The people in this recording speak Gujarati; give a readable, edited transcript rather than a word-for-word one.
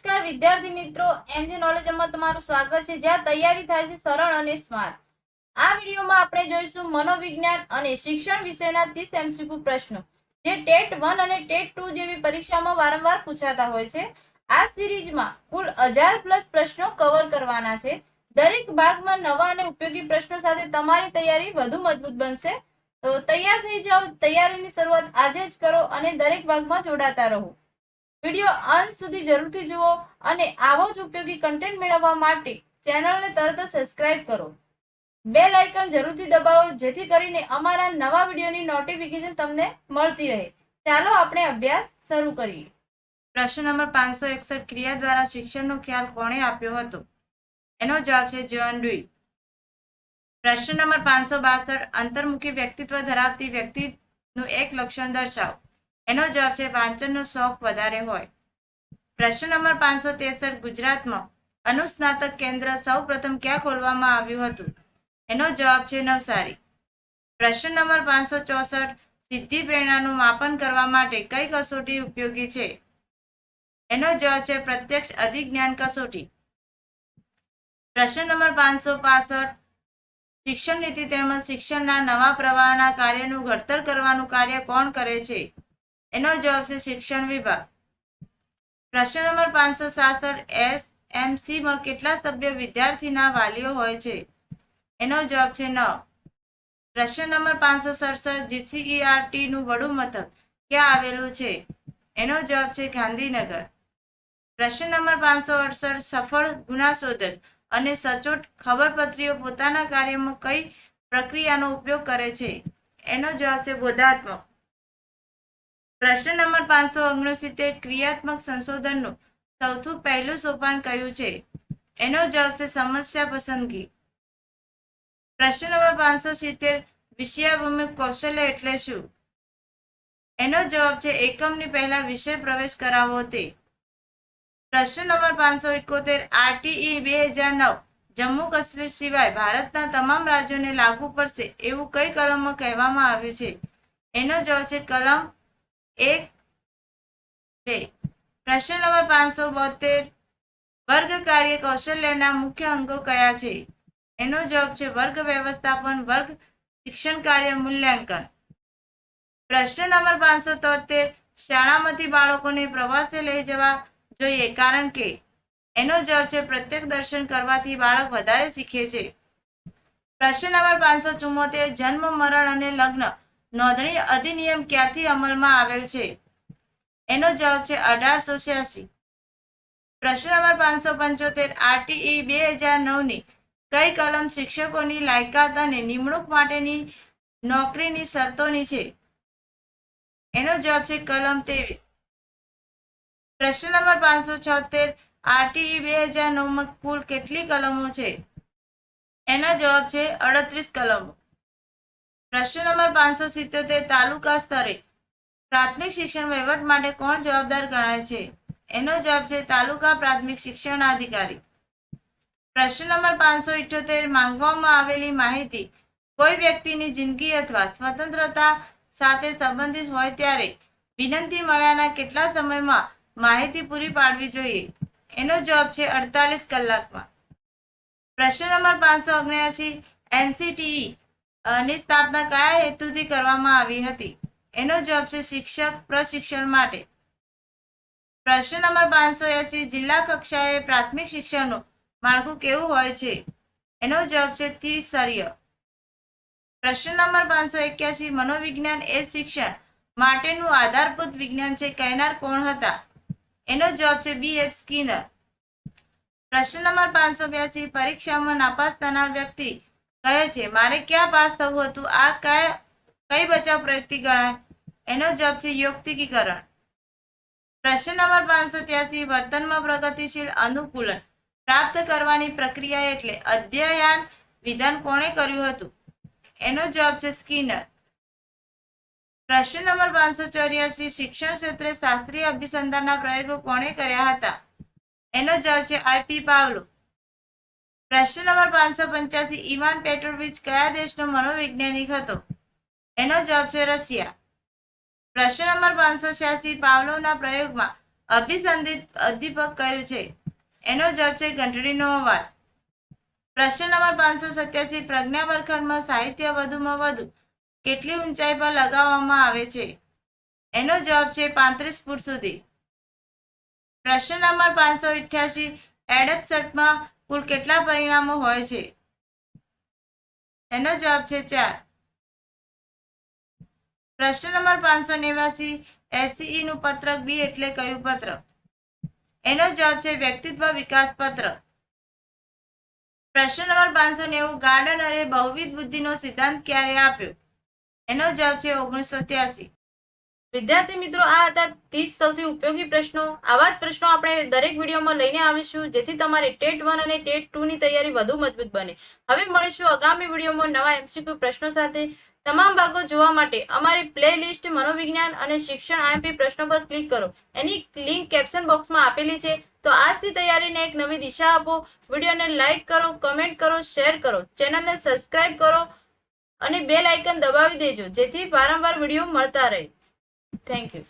નમસ્કાર વિદ્યાર્થી મિત્રો, એનજી નોલેજમાં તમારું સ્વાગત છે, જ્યાં તૈયારી થાય છે સરળ અને સ્માર્ટ. આ વિડીયોમાં આપણે જોઈશું મનોવિજ્ઞાન અને શિક્ષણ વિષયના 30 MCQ પ્રશ્નો, જે ટેટ 1 અને ટેટ 2 જેવી પરીક્ષામાં વારંવાર પૂછાતા હોય છે. આ સિરીઝમાં કુલ 1000+ પ્રશ્નો કવર કરવાના છે. દરેક ભાગમાં નવા અને ઉપયોગી પ્રશ્નો સાથે તમારી તૈયારી વધુ મજબૂત બનશે. તો તૈયાર થઈ જાઓ. તૈયારીની શરૂઆત આજે જ કરો અને દરેક ભાગમાં જોડાતા રહો. વિડીયો અંત સુધી જરૂરથી જુઓ અને આવો જ ઉપયોગી કન્ટેન્ટ મેળવવા માટે ચેનલને તરત જ સબસ્ક્રાઇબ કરો. બેલ આઇકન જરૂરથી દબાવો, જેથી કરીને અમારા નવા વિડીયોની નોટિફિકેશન તમને મળતી રહે. ચાલો આપણે અભ્યાસ શરૂ કરીએ. પ્રશ્ન નંબર 561, ક્રિયા દ્વારા શિક્ષણનો ખ્યાલ કોણે આપ્યો હતો? એનો જવાબ છે જ્હોન ડ્યુઈ. પ્રશ્ન નંબર 562, અંતર્મુખી વ્યક્તિત્વ ધરાવતી વ્યક્તિનું એક લક્ષણ દર્શાવો. એનો જવાબ છે વાંચનનો શોખ વધારે હોય. પ્રશ્ન નંબર 563, ગુજરાતમાં અનુસ્નાતક કેન્દ્ર સૌ પ્રથમ ક્યાં ખોલવામાં આવ્યું હતું? એનો જવાબ છે નવસારી. પ્રશ્ન નંબર 564, સિદ્ધિ પ્રેરણાનું માપન કરવા માટે કઈ કસોટી ઉપયોગી છે? એનો જવાબ છે પ્રત્યક્ષ અધિજ્ઞાન કસોટી. પ્રશ્ન નંબર 565, શિક્ષણ નીતિ તેમજ શિક્ષણના નવા પ્રવાહના કાર્યનું ઘડતર કરવાનું કાર્ય કોણ કરે છે? એનો જવાબ છે શિક્ષણ વિભાગ. પ્રશ્ન નંબર 567, SMCમાં કેટલા સભ્ય વિદ્યાર્થીના વાલીઓ હોય છે? એનો જવાબ છે 9. પ્રશ્ન નંબર 567, GCERT નું વડું મથક ક્યાં આવેલું છે? એનો જવાબ છે ગાંધીનગર. પ્રશ્ન નંબર 568, સફળ ગુનાશોધક અને સચોટ ખબરપત્રીઓ પોતાના કાર્યમાં કઈ પ્રક્રિયાનો ઉપયોગ કરે છે? એનો જવાબ છે બોધાત્મક. પ્રશ્ન નંબર 569, ક્રિયાત્મક સંશોધનનું સૌથી પહેલું સોપાન કયું છે? એનો જવાબ છે સમસ્યા પસંદગી. પ્રશ્ન નંબર 570, વિષયાભિમુખ કૌશલ્ય એટલે શું? એનો જવાબ છે એકમની પહેલા વિષય પ્રવેશ કરાવવો તે. પ્રશ્ન નંબર 571, RTE 2009 જમ્મુ કાશ્મીર સિવાય ભારતના તમામ રાજ્યોને લાગુ પડશે એવું કઈ કલમમાં કહેવામાં આવ્યું છે? એનો જવાબ છે કલમ 1(2). પ્રશ્ન નંબર 572, વર્ગ કાર્ય કૌશલ્યના મુખ્ય અંગો કયા છે? એનો જવાબ છે વર્ગ વ્યવસ્થાપન, વર્ગ શિક્ષણ કાર્ય, મૂલ્યાંકન. પ્રશ્ન નંબર 573, શાળામાંથી બાળકોને પ્રવાસે લઈ જવા જોઈએ કારણ કે? એનો જવાબ છે પ્રત્યક્ષ દર્શન કરવાથી બાળક વધારે શીખે છે. પ્રશ્ન નંબર 574, જન્મ, મરણ અને લગ્ન નોંધણી અધિનિયમ ક્યાંથી અમલમાં આવેલ છે? એનો જવાબ છે 1886. પ્રશ્ન નંબર 575, RTE 2009 ની કઈ કલમ શિક્ષકોની લાયકાત અને નિમણૂક માટેની નોકરીની શરતોની છે? એનો જવાબ છે કલમ 23. પ્રશ્ન નંબર 576, RTE 2009 માં કુલ કેટલી કલમો છે? એનો જવાબ છે 38 કલમો. પ્રશ્ન નંબર 577, તાલુકા સ્તરે પ્રાથમિક શિક્ષણ વહીવટ માટે કોણ જવાબદાર ગણાય છે? એનો જવાબ છે તાલુકા પ્રાથમિક શિક્ષણાધિકારી. પ્રશ્ન નંબર 578, માંગવામાં આવેલી માહિતી કોઈ વ્યક્તિની જિંદગી અથવા સ્વતંત્રતા સાથે સંબંધિત હોય ત્યારે વિનંતી મળ્યાના કેટલા સમયમાં માહિતી પૂરી પાડવી જોઈએ? એનો જવાબ છે 48 કલાકમાં. પ્રશ્ન નંબર 579, NCTE ની સ્થાપના કયા હેતુથી કરવામાં આવી હતી? એનો જવાબ છે શિક્ષક પ્રશિક્ષણ માટે. પ્રશ્ન નંબર 580, જિલ્લા કક્ષાએ પ્રાથમિક શિક્ષણનું માળખું કેવું હોય છે? એનો જવાબ છે ત્રિસ્તરીય. પ્રશ્ન નંબર 581, મનોવિજ્ઞાન એ શિક્ષણ માટેનું આધારભૂત વિજ્ઞાન છે કહેનાર કોણ હતા? એનો જવાબ છે B.F. સ્કિનર. પ્રશ્ન નંબર 582, પરીક્ષામાં નાપાસ થનાર વ્યક્તિ કહે છે મારે ક્યાં પાસ થવું હતું? આ કઈ બચાવ પ્રયુક્તિ ગણાય? એનો જવાબ છે યુક્તિકીકરણ. પ્રશ્ન નંબર 583, વર્તનમાં પ્રગતિશીલ અનુકૂલન પ્રાપ્ત કરવાની પ્રક્રિયા એટલે અધ્યયન વિધાન કોણે કર્યું હતું? એનો જવાબ છે સ્કિનર. પ્રશ્ન નંબર 584, શિક્ષણ ક્ષેત્રે શાસ્ત્રીય અભિસંધાનના પ્રયોગો કોણે કર્યા હતા? એનો જવાબ છે I.P. પાવલો. પ્રશ્ન નંબર 585, ઇવાન પેટ્રોવિચ કયા દેશનો મનોવૈજ્ઞાનિક હતો? એનો જવાબ છે રશિયા. પ્રશ્ન નંબર 586, પાવલોવના પ્રયોગમાં અભિસંધિત ઉદ્દીપક કયું છે? એનો જવાબ છે ઘંટડીનો અવાજ. પ્રશ્ન નંબર 587 પ્રજ્ઞા વર્ગખંડમાં સાહિત્ય વધુમાં વધુ કેટલી ઊંચાઈ પર લગાવવામાં આવે છે? એનો જવાબ છે 35 ફૂટ સુધી. પ્રશ્ન નંબર 588 એડેપ્ટ કુલ કેટલા પરિણામો હોય છે? એનો જવાબ છે 4. પ્રશ્ન નંબર 589 SCE નું પત્રક બી એટલે કયું પત્રક? એનો જવાબ છે વ્યક્તિત્વ વિકાસ પત્રક. પ્રશ્ન નંબર 590 ગાર્ડનરે બહુવિધ બુદ્ધિનો સિદ્ધાંત ક્યારે આપ્યો? એનો જવાબ છે 1983. વિદ્યાર્થી મિત્રો, આ હતા 30 સૌથી ઉપયોગી પ્રશ્નો. આવા જ પ્રશ્નો આપણે દરેક વિડીયોમાં લઈને આવીશું, જેથી તમારી ટેટ 1 અને ટેટ 2 ની તૈયારી વધુ મજબૂત બને. હવે મળીશું આગામી વિડીયોમાં નવા MCQ પ્રશ્નો સાથે. તમામ ભાગો જોવા માટે અમારી પ્લેલિસ્ટ મનોવિજ્ઞાન અને શિક્ષણ IMP પ્રશ્નો પર ક્લિક કરો. એની લિંક કેપ્શન બોક્સમાં આપેલી છે. તો આજથી તૈયારીને એક નવી દિશા આપો. વિડીયોને લાઈક કરો, કમેન્ટ કરો, શેર કરો, ચેનલને સબસ્ક્રાઇબ કરો અને બેલ આઇકન દબાવી દેજો, જેથી વારંવાર વિડીયો મળતા રહે. Thank you.